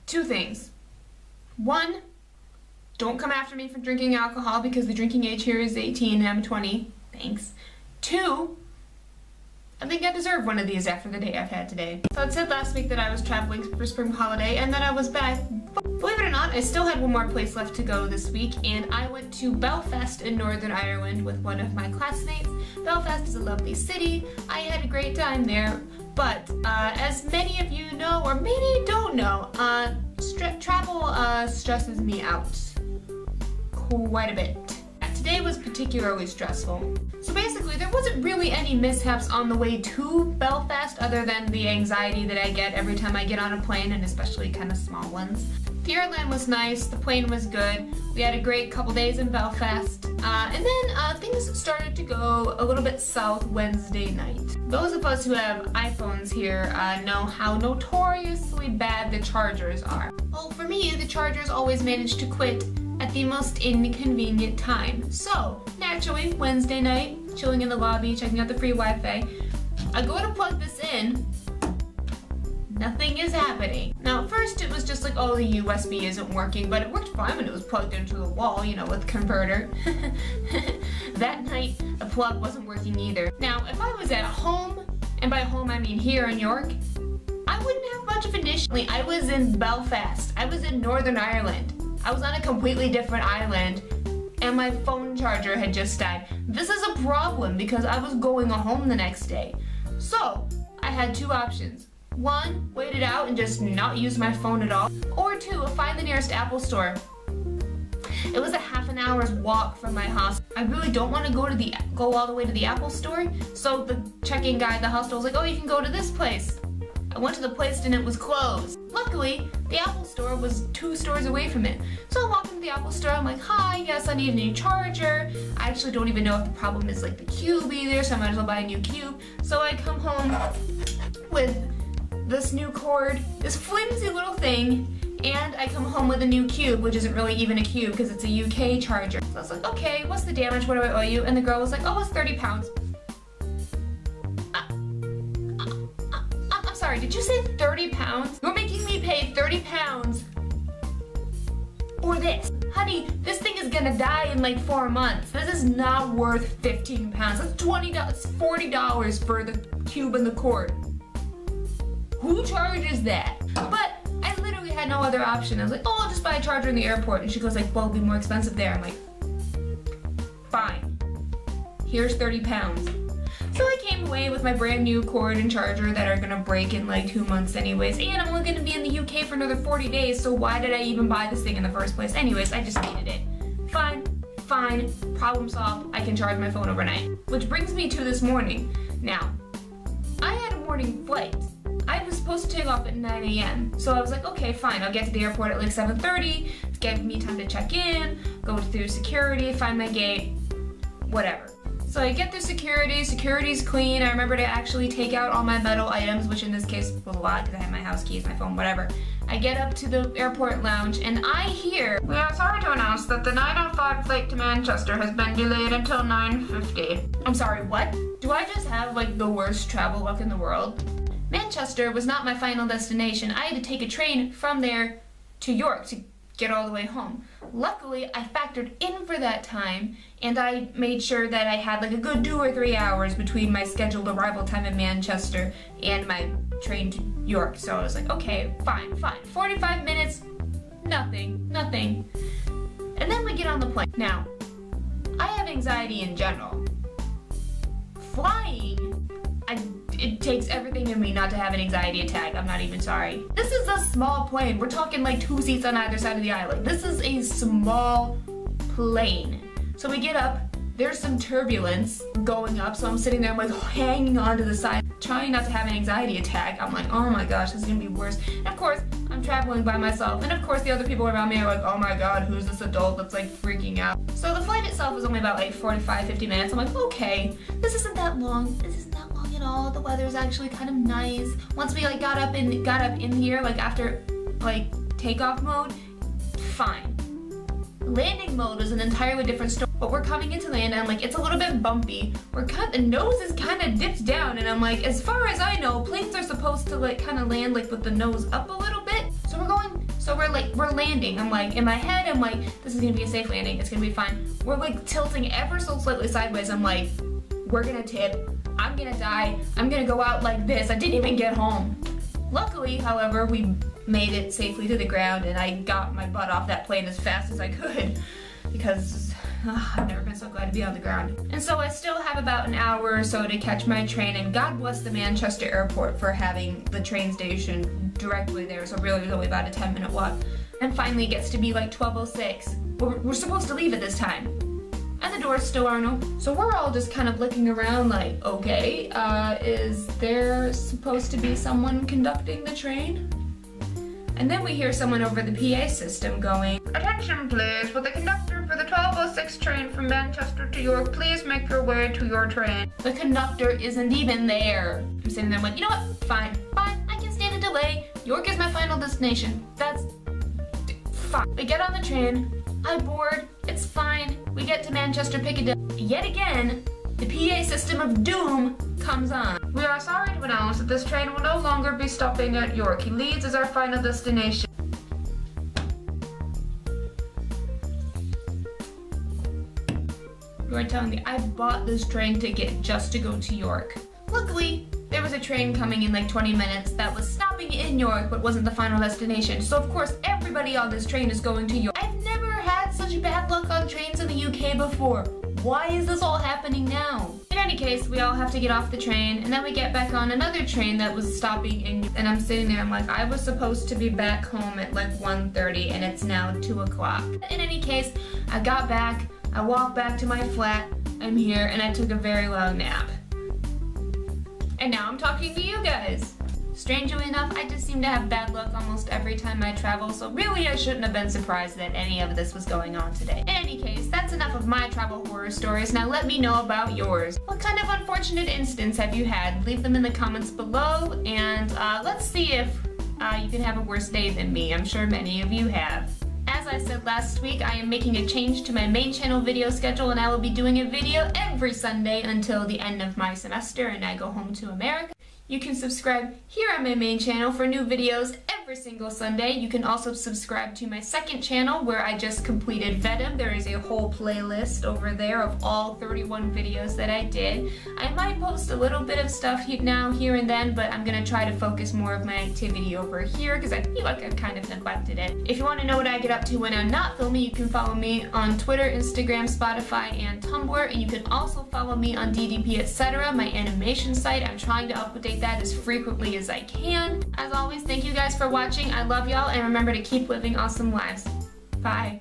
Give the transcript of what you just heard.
Two things. One, don't come after me for drinking alcohol because the drinking age here is 18 and I'm 20. Thanks. Two, I think I deserve one of these after the day I've had today. So I said last week that I was traveling for spring holiday and that I was back. Believe it or not, I still had one more place left to go this week, and I went to Belfast in Northern Ireland with one of my classmates. Belfast is a lovely city. I had a great time there, but as many of you know, or maybe don't know, travel stresses me out quite a bit. Today was particularly stressful. So basically, there wasn't really any mishaps on the way to Belfast other than the anxiety that I get every time I get on a plane, and especially kind of small ones. The airline was nice, the plane was good, we had a great couple days in Belfast, and then things started to go a little bit south Wednesday night. Those of us who have iPhones here know how notoriously bad the chargers are. Well, for me, the chargers always manage to quit at the most inconvenient time. So, naturally, Wednesday night, chilling in the lobby, checking out the free Wi-Fi, I go to plug this in, nothing is happening. Now, at first it was just like, oh, the USB isn't working, but it worked fine when it was plugged into the wall, you know, with the converter. That night, the plug wasn't working either. Now, if I was at home, and by home I mean here in York, I wouldn't have much of an issue. I was in Belfast. I was in Northern Ireland. I was on a completely different island, and my phone charger had just died. This is a problem because I was going home the next day. So, I had two options. One, wait it out and just not use my phone at all. Or two, find the nearest Apple store. It was a half an hour's walk from my house. I really don't want to go all the way to the Apple store. So the check-in guy at the hostel was like, oh, you can go to this place. I went to the place and it was closed. Luckily, the Apple store was 2 stores away from it. So I walked into the Apple store, I'm like, hi, yes, I need a new charger. I actually don't even know if the problem is like the cube either, so I might as well buy a new cube. So I come home with this new cord, this flimsy little thing, and I come home with a new cube, which isn't really even a cube because it's a UK charger. So I was like, okay, what's the damage? What do I owe you? And the girl was like, oh, it's 30 pounds. I'm sorry, did you say 30 pounds? You're making me pay 30 pounds for this. Honey, this thing is gonna die in like 4 months. This is not worth 15 pounds. That's $20, $40 for the cube and the cord. Who charges that? But I literally had no other option. I was like, oh, I'll just buy a charger in the airport. And she goes like, well, it'll be more expensive there. I'm like, fine. Here's 30 pounds. So I came away with my brand new cord and charger that are gonna break in like 2 months anyways. And I'm only gonna be in the UK for another 40 days, so why did I even buy this thing in the first place? Anyways, I just needed it. Fine, problem solved. I can charge my phone overnight. Which brings me to this morning. Now, I had a morning flight. I was supposed to take off at 9 a.m. So I was like, okay, fine, I'll get to the airport at like 7:30, give me time to check in, go through security, find my gate, whatever. So I get through security, security's clean. I remember to actually take out all my metal items, which in this case was a lot because I had my house keys, my phone, whatever. I get up to the airport lounge and I hear, we are sorry to announce that the 9:05 flight to Manchester has been delayed until 9:50. I'm sorry, what? Do I just have like the worst travel luck in the world? Manchester was not my final destination. I had to take a train from there to York to get all the way home. Luckily, I factored in for that time, and I made sure that I had like a good 2 or 3 hours between my scheduled arrival time in Manchester and my train to York. So I was like, okay, fine. 45 minutes, nothing. And then we get on the plane. Now, I have anxiety in general. Flying, it takes everything in me not to have an anxiety attack. I'm not even sorry. This is a small plane. We're talking like 2 seats on either side of the aisle. Like, this is a small plane. So we get up, there's some turbulence going up, so I'm sitting there, I'm like hanging onto the side, trying not to have an anxiety attack. I'm like, oh my gosh, this is gonna be worse. And of course, I'm traveling by myself, and of course the other people around me are like, oh my god, who's this adult that's like freaking out? So the flight itself was only about like 45-50 minutes. I'm like, okay, this isn't that long. At all. The weather's actually kind of nice. Once we like got up in here, like after like takeoff mode, fine. Landing mode is an entirely different story. But we're coming into land and I'm like, it's a little bit bumpy. The nose is kind of dipped down, and I'm like, as far as I know, planes are supposed to like kind of land like with the nose up a little bit. So we're going So we're landing. I'm like, in my head, I'm like, this is gonna be a safe landing. It's gonna be fine. We're like tilting ever so slightly sideways. I'm like, we're gonna tip. I'm gonna die. I'm gonna go out like this. I didn't even get home. Luckily, however, we made it safely to the ground and I got my butt off that plane as fast as I could because I've never been so glad to be on the ground. And so I still have about an hour or so to catch my train, and God bless the Manchester airport for having the train station directly there, so really there's only about a 10-minute walk. And finally it gets to be like 12:06. We're supposed to leave at this time. And the doors still aren't open. So we're all just kind of looking around like, okay, is there supposed to be someone conducting the train? And then we hear someone over the PA system going, "Attention please, will the conductor for the 12:06 train from Manchester to York please make your way to your train?" The conductor isn't even there. I'm sitting there like, you know what, fine, I can stand a delay. York is my final destination. That's fine. We get on the train, I board, it's fine. We get to Manchester Piccadilly. Yet again, the PA system of doom comes on. "We are sorry to announce that this train will no longer be stopping at York. Leeds is our final destination." You are telling me I bought this train ticket just to go to York. Luckily, there was a train coming in like 20 minutes that was stopping in York but wasn't the final destination. So of course everybody on this train is going to York. I've never had such bad luck on trains in the UK before. Why is this all happening now? In any case, we all have to get off the train, and then we get back on another train that was stopping in, and I'm sitting there, I'm like, I was supposed to be back home at like 1:30 and it's now 2 o'clock. In any case, I got back, I walked back to my flat, I'm here, and I took a very long nap. And now I'm talking to you guys. Strangely enough, I just seem to have bad luck almost every time I travel, so really I shouldn't have been surprised that any of this was going on today. In any case, that's enough of my travel horror stories. Now let me know about yours. What kind of unfortunate incidents have you had? Leave them in the comments below, and let's see if you can have a worse day than me. I'm sure many of you have. As I said last week, I am making a change to my main channel video schedule, and I will be doing a video every Sunday until the end of my semester and I go home to America. You can subscribe here on my main channel for new videos every single Sunday. You can also subscribe to my second channel where I just completed Venom. There is a whole playlist over there of all 31 videos that I did. I might post a little bit of stuff now, here and then, but I'm gonna try to focus more of my activity over here because I feel like I've kind of neglected it. If you want to know what I get up to when I'm not filming, you can follow me on Twitter, Instagram, Spotify, and Tumblr, and you can also follow me on DDP etc., my animation site. I'm trying to update that as frequently as I can. As always, thank you guys for watching. I love y'all, and remember to keep living awesome lives. Bye.